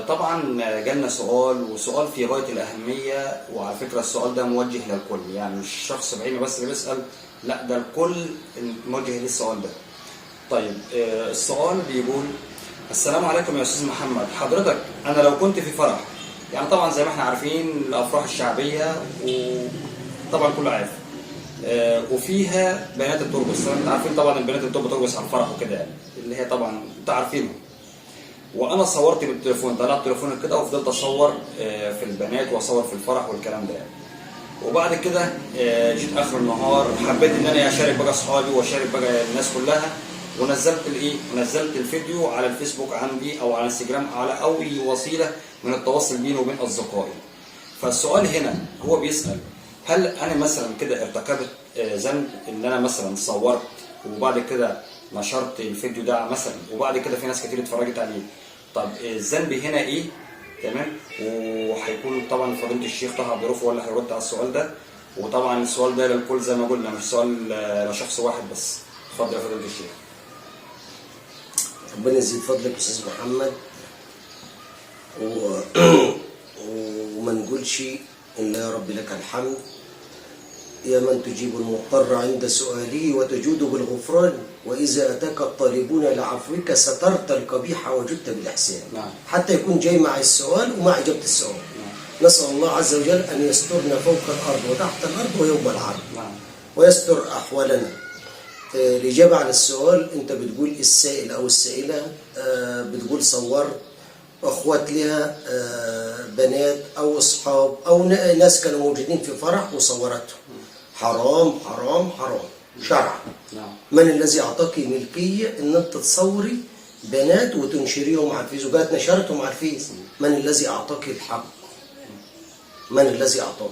طبعا جالنا سؤال، وسؤال في غاية الأهمية، وعلى فكرة السؤال ده موجه للكل، يعني مش شخص بعينه بس اللي بيسأل، لا ده الكل موجه للسؤال ده. طيب السؤال بيقول: السلام عليكم يا أستاذ محمد، حضرتك أنا لو كنت في فرح، يعني طبعا زي ما احنا عارفين الأفراح الشعبية وطبعا كله عارف، وفيها بنات بترقص، انتوا عارفين طبعا البنات اللي بترقص على الفرح وكده، يعني اللي هي طبعا انتوا عارفينهم. وانا صورت بالتليفون، طلعت تليفوني كده وفضلت اصور في البنات واصور في الفرح والكلام ده يعني. وبعد كده جيت اخر النهار حبيت ان انا اشارك بقى اصحابي واشارك بقى الناس كلها، ونزلت نزلت الفيديو على الفيسبوك عندي او على انستجرام، على اي وسيله من التواصل بيني وبين اصدقائي. فالسؤال هنا هو بيسال: هل انا مثلا كده ارتكبت ذنب ان انا مثلا صورت وبعد كده نشرت الفيديو ده مثلا، وبعد كده في ناس كتير اتفرجت عليه؟ طب الذنب هنا ايه؟ تمام. وهيكون طبعا فضيله الشيخ طه عبد الرؤوف هو اللي هيرد على السؤال ده، وطبعا السؤال ده للكل زي ما قلنا، مش سؤال لشخص واحد بس. اتفضل يا فضيله الشيخ. ربنا يزيد فضلك يا استاذ محمد، وما نقولش الا يا رب لك الحمد، يا من تجيب المضطر عند سؤاله وتجود بالغفران، وإذا أتاك الطالبون لعفوك سترت القبيح وجدت بالإحسان. نعم. حتى يكون جاي مع السؤال ومع إجابة السؤال. نعم. نسأل الله عز وجل أن يسترنا فوق الأرض وتحت الأرض ويوم العرض. نعم. ويستر أحوالنا. الإجابة على السؤال، أنت بتقول السائل أو السائلة بتقول صورت أخوات لها بنات أو أصحاب أو ناس كانوا موجودين في فرح وصورتهم. حرام حرام حرام شرعا. نعم. من الذي أعطاك ملكية إن أنت تصوري بنات وتنشريهم على الفيس وجات نشرتهم على الفيس؟ من الذي أعطاك الحق؟ من الذي أعطاك؟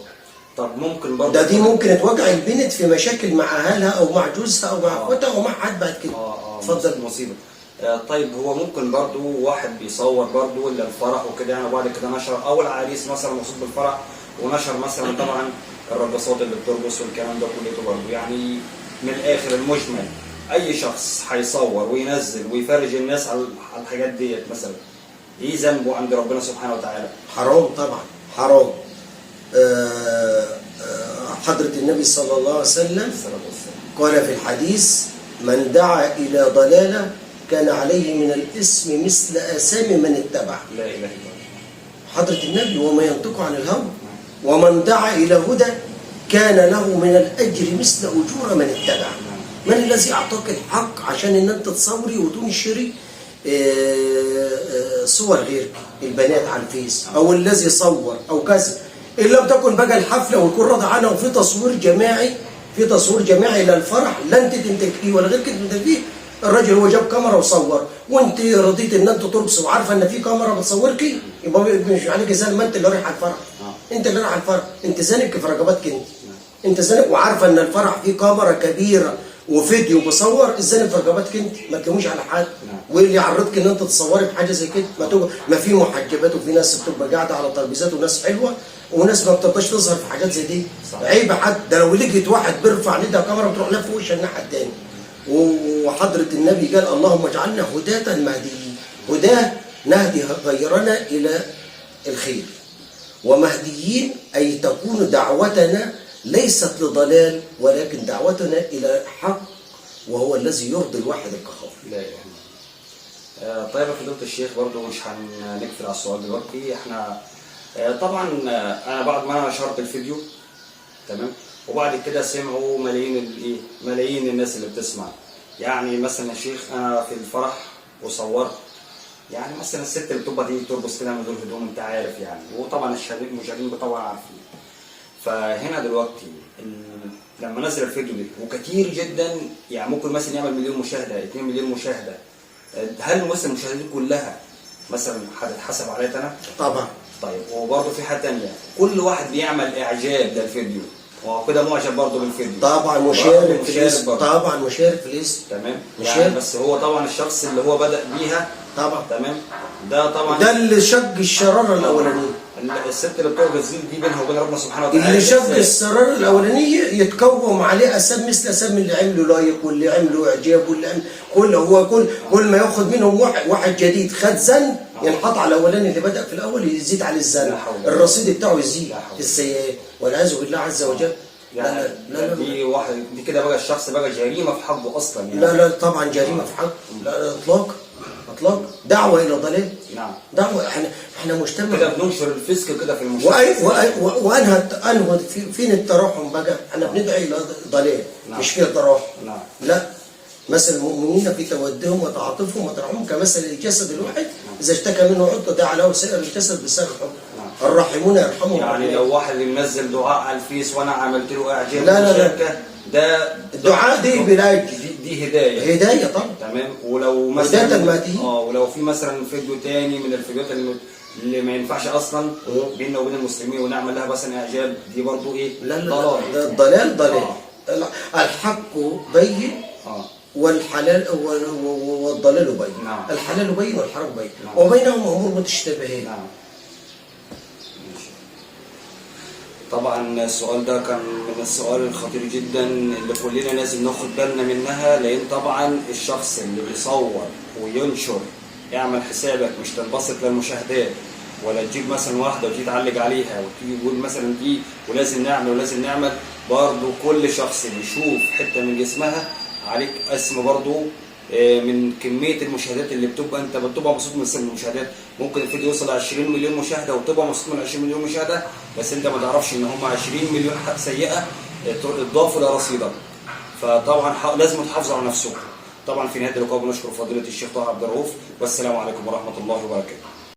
طب ممكن برضه دي ممكن توقع البنت في مشاكل مع أهلها أو مع جوزها أو مع أخواتها أو مع حد بعد كده. اتفضل. مصيبة. طيب هو ممكن برضه واحد بيصور برضه الا الفرح وكده يعني، وبعد كده نشر، او العريس مثلا مقصود بالفرح ونشر مثلا طبعا الرقصات اللي بترقص والكلام ده كله برضه، يعني من الاخر المجمل اي شخص هيصور وينزل ويفرج الناس على الحاجات ديت مثلا، ايه ذنبه عند ربنا سبحانه وتعالى؟ حرام طبعا حرام. حضرة النبي صلى الله عليه وسلم قال في الحديث: من دعا إلى ضلالة كان عليه من الإثم مثل آثام من اتبع. لا إله إلا الله. حضرة النبي وما ينطق عن الهوى. ومن دعا إلى هدى كان له من الأجر مثل أجور من اتبع. من الذي أعطاك الحق عشان إن أنت تصوري وتنشري صور غيرك البنات على الفيس، أو الذي صور أو كذا؟ إن لم تكن بقى الحفلة ويكون راضي عنها وفي تصوير جماعي، في تصوير جماعي للفرح، لا أنت تنتجيه ولا غيرك تنتجيه. الراجل هو جاب كاميرا وصور، وانت رضيت ان انت ترقص وعارفه ان في كاميرا بتصورك، يبقى مش عليك زي ما انت اللي رايح على الفرح. انت اللي رايح على الفرح، انت زانك في رقبتك انت زانك، وعارفه ان الفرح فيه كاميرا كبيره وفيديو بصور، الزانك في رقبتك انت، ما تلوميش على حد. واللي يعرضك ان انت تصوري بحاجه زي كده؟ ما في محجبات وفي ناس بتبقى قاعده على ترابيزات وناس حلوه وناس ما بتبقاش تظهر في حاجات زي دي. عيب حد ده لو لقيت واحد بيرفع ايدها كاميرا بتروح لها في وش الناحيه الثانيه. وحضرة النبي قال: اللهم اجعلنا هداة مهديين. هداة نهدي غيرنا إلى الخير، ومهديين أي تكون دعوتنا ليست لضلال ولكن دعوتنا إلى حق، وهو الذي يرضي الواحد القهار. لا إله إلا الله. طيب يا فضيلة الشيخ برضه مش هنقفل على السؤال دلوقتي، احنا طبعا انا بعد ما انا نشرت الفيديو تمام، وبعد كده سمعوا ملايين الناس اللي بتسمع. يعني مثلا يا شيخ انا في الفرح وصورت، يعني مثلا الست اللي بتبقى تيجي ترقص كده من غير هدوم، انت عارف يعني، وطبعا المشاهدين طبعا عارفين. فهنا دلوقتي لما نزل الفيديو ده وكتير جدا، يعني ممكن مثلا يعمل 1,000,000 مشاهده 2 مليون مشاهده، هل مثلا المشاهدات دي كلها مثلا هتتحسب عليا انا؟ طبعا. طيب وبرضه في حاجه ثانيه، كل واحد بيعمل اعجاب للفيديو وهو كده معجب برضه بالفيديو، طبعا مشارك في الاسم، طبعا مشارك في الاسم، تمام. يعني بس هو طبعا الشخص اللي هو بدأ بيها طبعا تمام، ده طبعا ده اللي شق الشراره الاولانيه. الست اللي بترقص دي بينها وبين ربنا سبحانه وتعالى، اللي شق الشراره الاولانيه يتكوم عليه اسام مثل اسام اللي عملوا لايك واللي عملوا اعجاب واللي عملوا كل ما ياخد منهم واحد جديد خد ذنب ينحط على الاولاني اللي بدأ في الاول يزيد على لا الزنا، حول. الرصيد بتاعه يزيد لا حول. السيئات والعياذ بالله عز وجل. يعني لا لا دي واحد دي كده بقى الشخص بقى جريمه في حقه اصلا يعني. لا طبعا جريمه في حق، لا اطلاق اطلاق، دعوه الى ضلال. نعم. دعوه، احنا مجتمع كده بننشر الفسق كده في المجتمع. وانهى فين التراحم بقى؟ احنا بندعي الى ضلال. نعم. مش فيه تراحم. نعم. لا، مثل المؤمنين في تودهم وتعاطفهم وترحمهم كمثل الجسد الواحد اذا اشتكى منه عضو دعا له سائر الجسد بسائر الحب. نعم. الراحمون يرحمهم يعني الرحمن. لو واحد اللي منزل دعاء على الفيس وانا عملت له اعجاب لا. ومشاركه، ده الدعاء دي بلاج، دي هدايه. هدايه طبعا. تمام. ولو مثلا هداية المهديين. ولو في مثلا فيديو تاني من الفيديوهات اللي ما ينفعش اصلا بيننا وبين المسلمين ونعمل لها مثلا اعجاب، دي برضو ايه؟ لا ضلال. ضلال. الحق بين والحلال والضلال بين. نعم. الحلال بين والحرام بين. نعم. وبينهم امور متشابهات. نعم. طبعا السؤال ده كان من السؤال الخطير جدا اللي كلنا لازم ناخد بالنا منها، لان طبعا الشخص اللي بيصور وينشر، اعمل حسابك مش تنبسط للمشاهدات ولا تجيب مثلا واحده وتيجي تعلق عليها وتيجي تقول مثلا دي ولازم نعمل برضه كل شخص بيشوف حته من جسمها عليك اسم برضه من كميه المشاهدات اللي بتبقى انت بتبقى مبسوط من المشاهدات. ممكن الفيديو يوصل 20 مليون مشاهده وتبقى مبسوط من 20 مليون مشاهده، بس انت ما تعرفش ان هم 20 مليون سيئه اضافوا لرصيدك. فطبعا لازم تحافظوا على نفسكم. طبعا في نهايه اللقاء بنشكر فضيله الشيخ طه عبد الرؤوف، والسلام عليكم ورحمه الله وبركاته.